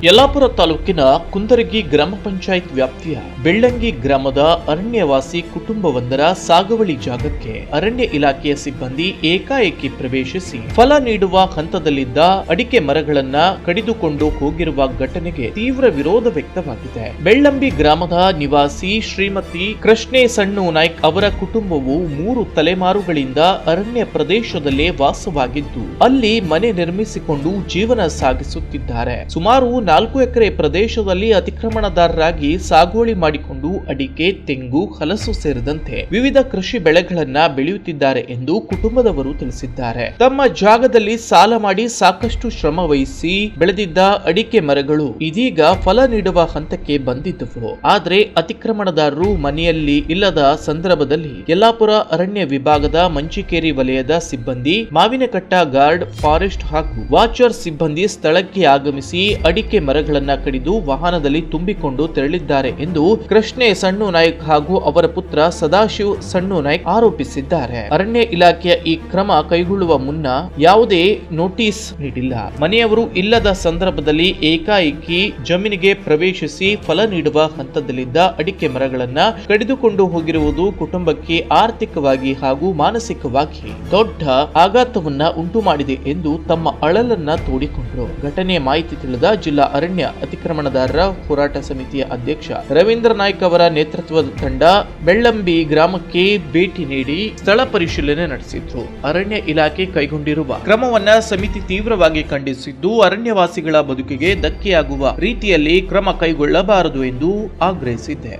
ಯಲ್ಲಾಪುರ ತಾಲೂಕಿನ ಕುಂದರಗಿ ಗ್ರಾಮ ಪಂಚಾಯತ್ ವ್ಯಾಪ್ತಿಯ ಬೆಳ್ಳಂಗಿ ಗ್ರಾಮದ ಅರಣ್ಯವಾಸಿ ಕುಟುಂಬವೊಂದರ ಸಾಗುವಳಿ ಜಾಗಕ್ಕೆ ಅರಣ್ಯ ಇಲಾಖೆಯ ಸಿಬ್ಬಂದಿ ಏಕಾಏಕಿ ಪ್ರವೇಶಿಸಿ ಫಲ ನೀಡುವ ಹಂತದಲ್ಲಿದ್ದ ಅಡಿಕೆ ಮರಗಳನ್ನ ಕಡಿದುಕೊಂಡು ಹೋಗಿರುವ ಘಟನೆಗೆ ತೀವ್ರ ವಿರೋಧ ವ್ಯಕ್ತವಾಗಿದೆ. ಬೆಳ್ಳಂಬಿ ಗ್ರಾಮದ ನಿವಾಸಿ ಶ್ರೀಮತಿ ಕೃಷ್ಣೆ ಸಣ್ಣು ನಾಯ್ಕ್ ಅವರ ಕುಟುಂಬವು 3 ತಲೆಮಾರುಗಳಿಂದ ಅರಣ್ಯ ಪ್ರದೇಶದಲ್ಲೇ ವಾಸವಾಗಿದ್ದು ಅಲ್ಲಿ ಮನೆ ನಿರ್ಮಿಸಿಕೊಂಡು ಜೀವನ ಸಾಗಿಸುತ್ತಿದ್ದಾರೆ. ಸುಮಾರು 4 ಎಕರೆ ಪ್ರದೇಶದಲ್ಲಿ ಅತಿಕ್ರಮಣದಾರರಾಗಿ ಸಾಗುವಳಿ ಮಾಡಿಕೊಂಡು ಅಡಿಕೆ, ತೆಂಗು, ಹಲಸು ಸೇರಿದಂತೆ ವಿವಿಧ ಕೃಷಿ ಬೆಳೆಗಳನ್ನ ಬೆಳೆಯುತ್ತಿದ್ದಾರೆ ಎಂದು ಕುಟುಂಬದವರು ತಿಳಿಸಿದ್ದಾರೆ. ತಮ್ಮ ಜಾಗದಲ್ಲಿ ಸಾಲ ಮಾಡಿ ಸಾಕಷ್ಟು ಶ್ರಮ ವಹಿಸಿ ಬೆಳೆದಿದ್ದ ಅಡಿಕೆ ಮರಗಳು ಇದೀಗ ಫಲ ನೀಡುವ ಹಂತಕ್ಕೆ ಬಂದಿದ್ದವು. ಆದ್ರೆ ಅತಿಕ್ರಮಣದಾರರು ಮನೆಯಲ್ಲಿ ಇಲ್ಲದ ಸಂದರ್ಭದಲ್ಲಿ ಯಲ್ಲಾಪುರ ಅರಣ್ಯ ವಿಭಾಗದ ಮಂಚಿಕೇರಿ ವಲಯದ ಸಿಬ್ಬಂದಿ, ಮಾವಿನಕಟ್ಟ ಗಾರ್ಡ್, ಫಾರೆಸ್ಟ್ ಹಾಗೂ ವಾಚರ್ ಸಿಬ್ಬಂದಿ ಸ್ಥಳಕ್ಕೆ ಆಗಮಿಸಿ ಅಡಿಕೆ ಮರಗಳನ್ನ ಕಡಿದು ವಾಹನದಲ್ಲಿ ತುಂಬಿಕೊಂಡು ತೆರಳಿದ್ದಾರೆ ಎಂದು ಕೃಷ್ಣೆ ಸಣ್ಣು ನಾಯ್ಕ್ ಹಾಗೂ ಅವರ ಪುತ್ರ ಸದಾಶಿವ್ ಸಣ್ಣು ನಾಯ್ಕ್ ಆರೋಪಿಸಿದ್ದಾರೆ. ಅರಣ್ಯ ಇಲಾಖೆಯ ಈ ಕ್ರಮ ಕೈಗೊಳ್ಳುವ ಮುನ್ನ ಯಾವುದೇ ನೋಟಿಸ್ ನೀಡಿಲ್ಲ. ಮನೆಯವರು ಇಲ್ಲದ ಸಂದರ್ಭದಲ್ಲಿ ಏಕಾಏಕಿ ಜಮೀನಿಗೆ ಪ್ರವೇಶಿಸಿ ಫಲ ನೀಡುವ ಹಂತದಲ್ಲಿದ್ದ ಅಡಿಕೆ ಮರಗಳನ್ನ ಕಡಿದುಕೊಂಡು ಹೋಗಿರುವುದು ಕುಟುಂಬಕ್ಕೆ ಆರ್ಥಿಕವಾಗಿ ಹಾಗೂ ಮಾನಸಿಕವಾಗಿ ದೊಡ್ಡ ಆಘಾತವನ್ನ ಉಂಟು ಮಾಡಿದೆ ಎಂದು ತಮ್ಮ ಅಳಲನ್ನ ತೋಡಿಕೊಂಡರು. ಘಟನೆಯ ಮಾಹಿತಿ ತಿಳಿದ ಜಿಲ್ಲಾ ಅರಣ್ಯ ಅತಿಕ್ರಮಣದಾರರ ಹೋರಾಟ ಸಮಿತಿಯ ಅಧ್ಯಕ್ಷ ರವೀಂದ್ರ ನಾಯ್ಕ್ ಅವರ ನೇತೃತ್ವದ ತಂಡ ಬೆಳ್ಳಂಬಿ ಗ್ರಾಮಕ್ಕೆ ಭೇಟಿ ನೀಡಿ ಸ್ಥಳ ಪರಿಶೀಲನೆ ನಡೆಸಿದ್ರು. ಅರಣ್ಯ ಇಲಾಖೆ ಕೈಗೊಂಡಿರುವ ಕ್ರಮವನ್ನ ಸಮಿತಿ ತೀವ್ರವಾಗಿ ಖಂಡಿಸಿದ್ದು, ಅರಣ್ಯವಾಸಿಗಳ ಬದುಕಿಗೆ ಧಕ್ಕೆಯಾಗುವ ರೀತಿಯಲ್ಲಿ ಕ್ರಮ ಕೈಗೊಳ್ಳಬಾರದು ಎಂದು ಆಗ್ರಹಿಸಿದೆ.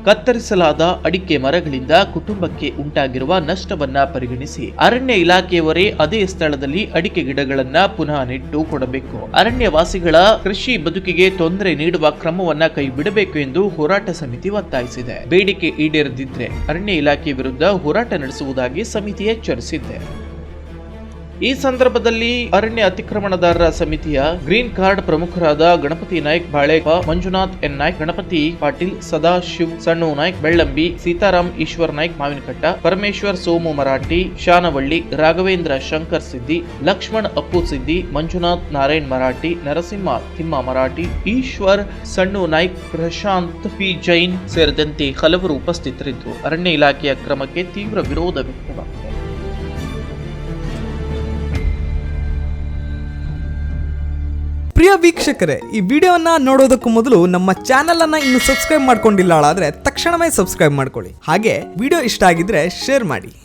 ಕತ್ತರಿಸಲಾದ ಅಡಿಕೆ ಮರಗಳಿಂದ ಕುಟುಂಬಕ್ಕೆ ಉಂಟಾಗಿರುವ ನಷ್ಟವನ್ನ ಪರಿಗಣಿಸಿ ಅರಣ್ಯ ಇಲಾಖೆಯವರೇ ಅದೇ ಸ್ಥಳದಲ್ಲಿ ಅಡಿಕೆ ಗಿಡಗಳನ್ನ ಪುನಃ ನೆಟ್ಟು ಕೊಡಬೇಕು. ಅರಣ್ಯವಾಸಿಗಳ ಕೃಷಿ ಬದುಕಿಗೆ ತೊಂದರೆ ನೀಡುವ ಕ್ರಮವನ್ನ ಕೈ ಬಿಡಬೇಕು ಎಂದು ಹೋರಾಟ ಸಮಿತಿ ಒತ್ತಾಯಿಸಿದೆ. ಬೇಡಿಕೆ ಈಡೇರದಿದ್ರೆ ಅರಣ್ಯ ಇಲಾಖೆ ವಿರುದ್ಧ ಹೋರಾಟ ನಡೆಸುವುದಾಗಿ ಸಮಿತಿ ಎಚ್ಚರಿಸಿದೆ. ಈ ಸಂದರ್ಭದಲ್ಲಿ ಅರಣ್ಯ ಅತಿಕ್ರಮಣದಾರರ ಸಮಿತಿಯ ಗ್ರೀನ್ ಕಾರ್ಡ್ ಪ್ರಮುಖರಾದ ಗಣಪತಿ ನಾಯ್ಕ್ ಬಾಳೆಪ, ಮಂಜುನಾಥ್ ಎನ್ ನಾಯ್ಕ್, ಗಣಪತಿ ಪಾಟೀಲ್, ಸದಾಶಿವ್ ಸಣ್ಣು ನಾಯ್ಕ್ ಬೆಳ್ಳಂಬಿ, ಸೀತಾರಾಮ್ ಈಶ್ವರ್ ನಾಯ್ಕ್ ಮಾವಿನಕಟ್ಟ, ಪರಮೇಶ್ವರ್ ಸೋಮು ಮರಾಠಿ ಶಾನವಳ್ಳಿ, ರಾಘವೇಂದ್ರ ಶಂಕರ್ ಸಿದ್ದಿ, ಲಕ್ಷ್ಮಣ್ ಅಪ್ಪು ಸಿದ್ದಿ, ಮಂಜುನಾಥ್ ನಾರಾಯಣ್ ಮರಾಠಿ, ನರಸಿಂಹ ತಿಮ್ಮ ಮರಾಠಿ, ಈಶ್ವರ್ ಸಣ್ಣು ನಾಯ್ಕ್, ಪ್ರಶಾಂತ್ ಪಿ ಜೈನ್ ಸೇರಿದಂತೆ ಹಲವರು ಉಪಸ್ಥಿತರಿದ್ದರು. ಅರಣ್ಯ ಇಲಾಖೆಯ ಕ್ರಮಕ್ಕೆ ತೀವ್ರ ವಿರೋಧ ವ್ಯಕ್ತವಾಗಿದೆ. ಪ್ರಿಯ ವೀಕ್ಷಕರೇ, ಈ ವಿಡಿಯೋನ ನೋಡೋದಕ್ಕೂ ಮೊದಲು ನಮ್ಮ ಚಾನೆಲ್ ಅನ್ನ ಇನ್ನು ಸಬ್ಸ್ಕ್ರೈಬ್ ಮಾಡ್ಕೊಂಡಿಲ್ಲ ಆದರೆ ತಕ್ಷಣವೇ ಸಬ್ಸ್ಕ್ರೈಬ್ ಮಾಡ್ಕೊಳ್ಳಿ. ಹಾಗೆ ವಿಡಿಯೋ ಇಷ್ಟ ಆಗಿದ್ರೆ ಶೇರ್ ಮಾಡಿ.